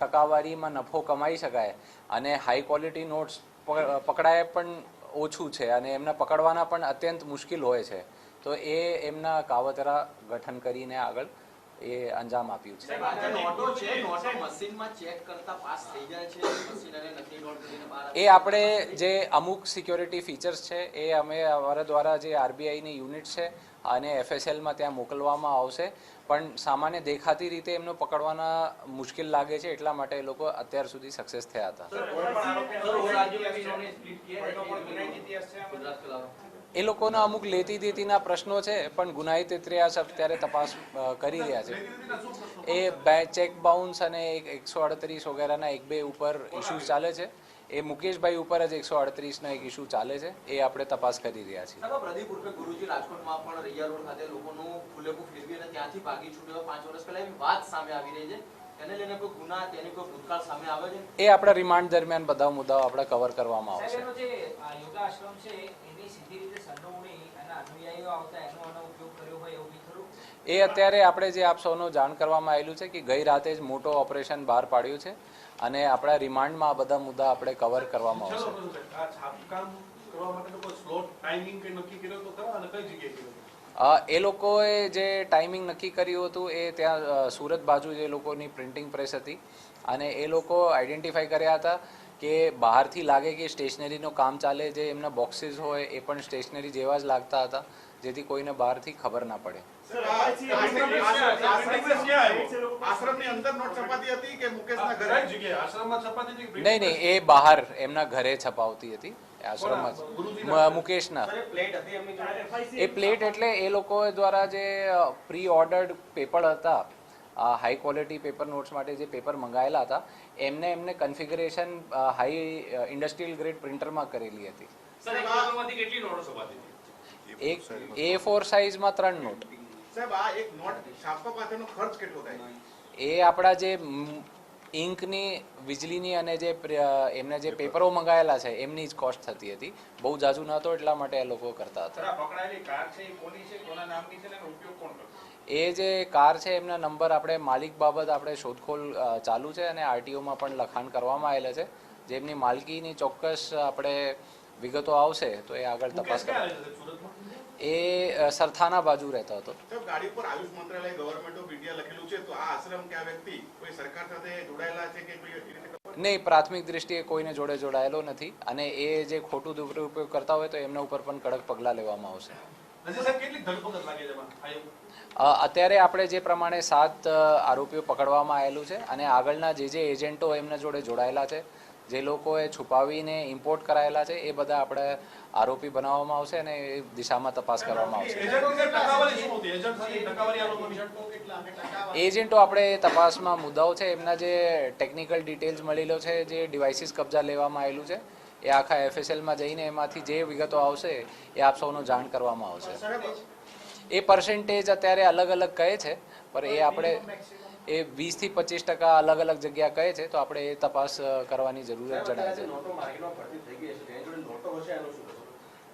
ટકાવારીમાં નફો કમાઈ શકાય અને હાઈ ક્વોલિટી નોટ્સ પકડાય પણ ઓછું છે અને એમને પકડવાના પણ અત્યંત મુશ્કેલ હોય છે, તો એ એમના કાવતરા ગઠન કરીને આગળ એ અંજામ આપ્યું છે. એ આપણે જે અમુક સિક્યોરિટી ફીચર્સ છે એ અમે અમારા દ્વારા જે આરબીઆઈની યુનિટ છે અને એફએસએલમાં ત્યાં મોકલવામાં આવશે, પણ સામાન્ય દેખાતી રીતે એમને પકડવાના મુશ્કેલ લાગે છે, એટલા માટે એ લોકો અત્યાર સુધી સક્સેસ થયા હતા. એ લોકોના અમુક લેતી દેતીના પ્રશ્નો છે, પણ ગુનાહિત ઇતિહાસ અત્યારે તપાસ કરી રહ્યા છે. એ ચેક બાઉન્સ અને 138 વગેરેના 1-2 ઉપર ઇસ્યુઝ ચાલે છે. એ મુકેશભાઈ ઉપર જ 138નો એક ઇસ્યુ ચાલે છે, એ આપણે તપાસ કરી રહ્યા છીએ. પ્રદીપ ઉર્ફે ગુરુજી રાજકોટમાં પણ રૈયા રોડ ખાતે લોકોનું ફૂલેકું ફેરવી અને ત્યાંથી ભાગી છૂટ્યો 5 વર્ષ પહેલા એવી વાત સામે આવી રહી છે. એને લઈને કોઈ ગુના તેની કોઈ ભૂતકાળ સામે આવે છે? એ આપણા રિમાન્ડ દરમિયાન બધા મુદ્દાઓ આપણે કવર કરવામાં આવશે. યોગાશ્રમ છે એની સીધી રીતે સંડોવણી અને અનુયાયીઓ આવતા એનો ઉપયોગ કર્યો હોય એવું ખરું? એ અત્યારે આપણે જે આપ સૌનો જાણ કરવામાં આવેલું છે કે ગઈ રાતે જ મોટો ઓપરેશન બહાર પાડ્યું છે અને આપણા રિમાન્ડમાં આ બધા મુદ્દા આપણે કવર કરવામાં આવશે. એ લોકોએ જે ટાઈમિંગ નક્કી કર્યું હતું એ ત્યાં સુરત બાજુ જે લોકોની પ્રિન્ટિંગ પ્રેસ હતી અને એ લોકો આઈડેન્ટિફાઈ કર્યા હતા કે બહારથી લાગે કે સ્ટેશનરીનું કામ ચાલે, જે એમના બોક્સીસ હોય એ પણ સ્ટેશનરી જેવા જ લાગતા હતા, જેથી કોઈને બહારથી ખબર ના પડે. નહીં, એ બહાર એમના ઘરે છપાવતી હતી આશ્રમમાં મુકેશના. એ પ્લેટ એટલે એ લોકો દ્વારા જે પ્રી ઓર્ડર્ડ પેપર હતા, હાઈ ક્વોલિટી પેપર નોટ્સ માટે જે પેપર મંગાવેલા હતા, એમને કન્ફિગરેશન હાઈ ઇન્ડસ્ટ્રીયલ ગ્રેડ પ્રિન્ટરમાં કરેલી હતી. એક A4 સાઇઝમાં 3 નોટ. એ આપણા જે ઇંકની, વીજળીની અને જે એમને જે પેપરો મંગાવેલા છે એમની જ કોસ્ટ થતી હતી. બહુ જાજુ નહોતો, એટલા માટે એ લોકો કરતા હતા. એ જે કાર છે એમના નંબર આપણે માલિક બાબત આપણે શોધખોળ ચાલુ છે અને આરટીઓમાં પણ લખાણ કરવામાં આવેલા છે. જેમની માલકીની ચોક્કસ આપણે વિગતો આવશે તો એ આગળ તપાસ કરે. એ સરથાના બાજુ રહેતો હતો. ગાડી પર આયુષ મંત્રાલય ગવર્નમેન્ટ ઓફ ઇન્ડિયા લખેલું છે, તો આ આશ્રમ કે આ વ્યક્તિ કોઈ સરકાર સાથે જોડાયેલા છે કે નહીં? પ્રાથમિક દ્રષ્ટિએ કોઈને જોડે જોડાયેલો નથી અને એ જે ખોટું દુરુપયોગ કરતા હોય તો એમના ઉપર પણ કડક પગલાં લેવામાં આવશે. અત્યારે આપણે જે પ્રમાણે 7 આરોપીઓ પકડવામાં આવેલું છે અને આગળના જે એજન્ટો એમના જોડે જોડાયેલા છે, જે લોકોએ છુપાવીને ઇમ્પોર્ટ કરાયેલા છે, એ બધા આપણે આરોપી બનાવવામાં આવશે અને એ દિશામાં તપાસ કરવામાં આવશે. એજન્ટો આપણે તપાસમાં મુદ્દાઓ છે, એમના જે ટેકનિકલ ડિટેલ્સ મળેલો છે, જે ડિવાઇસીસ કબજા લેવામાં આવેલું છે, એ આખા એફએસએલમાં જઈને એમાંથી જે વિગતો આવશે એ આપ સૌનો જાણ કરવામાં આવશે. એ પર્સન્ટેજ અત્યારે અલગ અલગ કહે છે, પણ એ આપણે એ 20 થી 25% અલગ અલગ જગ્યા કહે છે, તો આપણે એ તપાસ કરવાની જરૂરિયાત જણાય છે.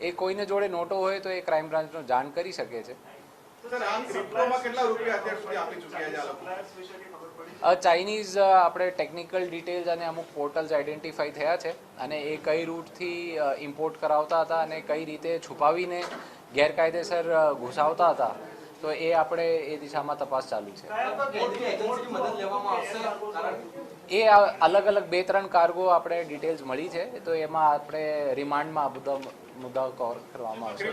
એ કોઈને જોડે નોટો હોય તો એ ક્રાઇમ બ્રાન્ચનો જાણ કરી શકે છે. ચાઇનીઝ આપણે ટેકનિકલ ડિટેલ્સ અને અમુક પોર્ટલ્સ આઈડેન્ટિફાઈ થયા છે અને એ કઈ રૂટથી ઇમ્પોર્ટ કરાવતા હતા અને કઈ રીતે છુપાવીને ગેરકાયદેસર ઘુસાવતા હતા, તો એ આપણે એ દિશામાં તપાસ ચાલુ છે. એ અલગ અલગ 2-3 કાર્ગો આપણે ડિટેલ્સ મળી છે, તો એમાં આપણે રિમાન્ડમાં બધા મુદ્દાઓ કવર કરવામાં આવશે.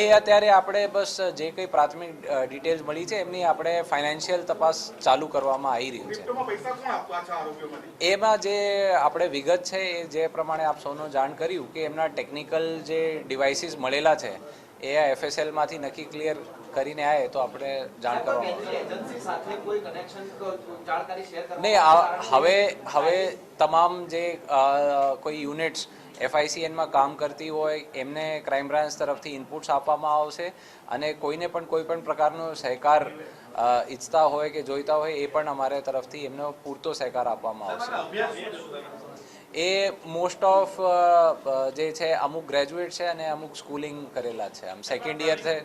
એ અત્યારે આપણે બસ જે કંઈ પ્રાથમિક ડિટેલ્સ મળી છે એમની આપણે ફાઇનાન્શિયલ તપાસ ચાલુ કરવામાં આવી રહ્યું છે. એમાં જે આપણે વિગત છે એ જે પ્રમાણે આપ સૌનો જાણ કર્યું કે એમના ટેકનિકલ જે ડિવાઇસીસ મળેલા છે એ એફએસએલમાંથી નક્કી ક્લિયર કરીને આવે તો આપણે જાણ કરવામાં નહીં. હવે તમામ જે કોઈ યુનિટ્સ FICNમાં કામ કરતી હોય એમને ક્રાઇમ બ્રાન્ચ તરફથી ઇનપુટ્સ આપવામાં આવશે અને કોઈને પણ કોઈ પણ પ્રકારનો સહકાર ઈચ્છતા હોય કે જોઈતા હોય એ પણ અમારા તરફથી એમનો પૂરતો સહકાર આપવામાં આવશે. એ મોસ્ટ ઓફ જે છે અમુક ગ્રેજ્યુએટ છે અને અમુક સ્કૂલિંગ કરેલા છે, આમ સેકન્ડ યર છે.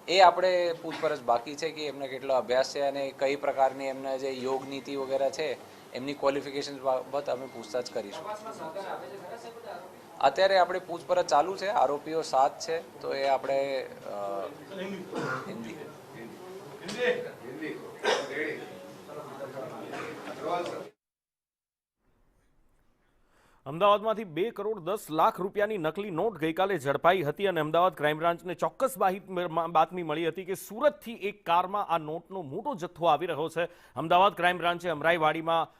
એ આપણે પૂછપરછ બાકી છે કે એમને કેટલો અભ્યાસ છે અને કઈ પ્રકારની એમને જે યોગ નીતિ વગેરે છે એમની ક્વોલિફિકેશન બાબત અમે પૂછતાછ કરીશું. તપાસમાં સહકાર આપે છે ખરા સાહેબ બધા આરોપી? અત્યારે આપણે પૂછપરછ ચાલુ છે. આરોપીઓ 7 છે તો એ આપણે હિન્દી અમદાવાદમાંથી 2 કરોડ 10 લાખ રૂપિયાની નકલી નોટ ગઈકાલે ઝડપાઈ હતી અને અમદાવાદ ક્રાઇમ બ્રાન્ચને ચોક્કસ બાતમી મળી હતી કે સુરતથી એક કારમાં આ નોટનો મોટો જથ્થો આવી રહ્યો છે. અમદાવાદ ક્રાઇમ બ્રાન્ચે અમરાઈવાડીમાં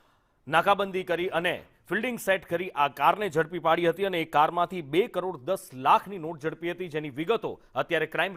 નાકાબંધી કરી અને ફિલ્ડિંગ સેટ કરી આ કારને ઝડપી પાડી હતી અને એ કારમાંથી 2 કરોડ 10 લાખની નોટ ઝડપી હતી, જેની વિગતો અત્યારે ક્રાઇમ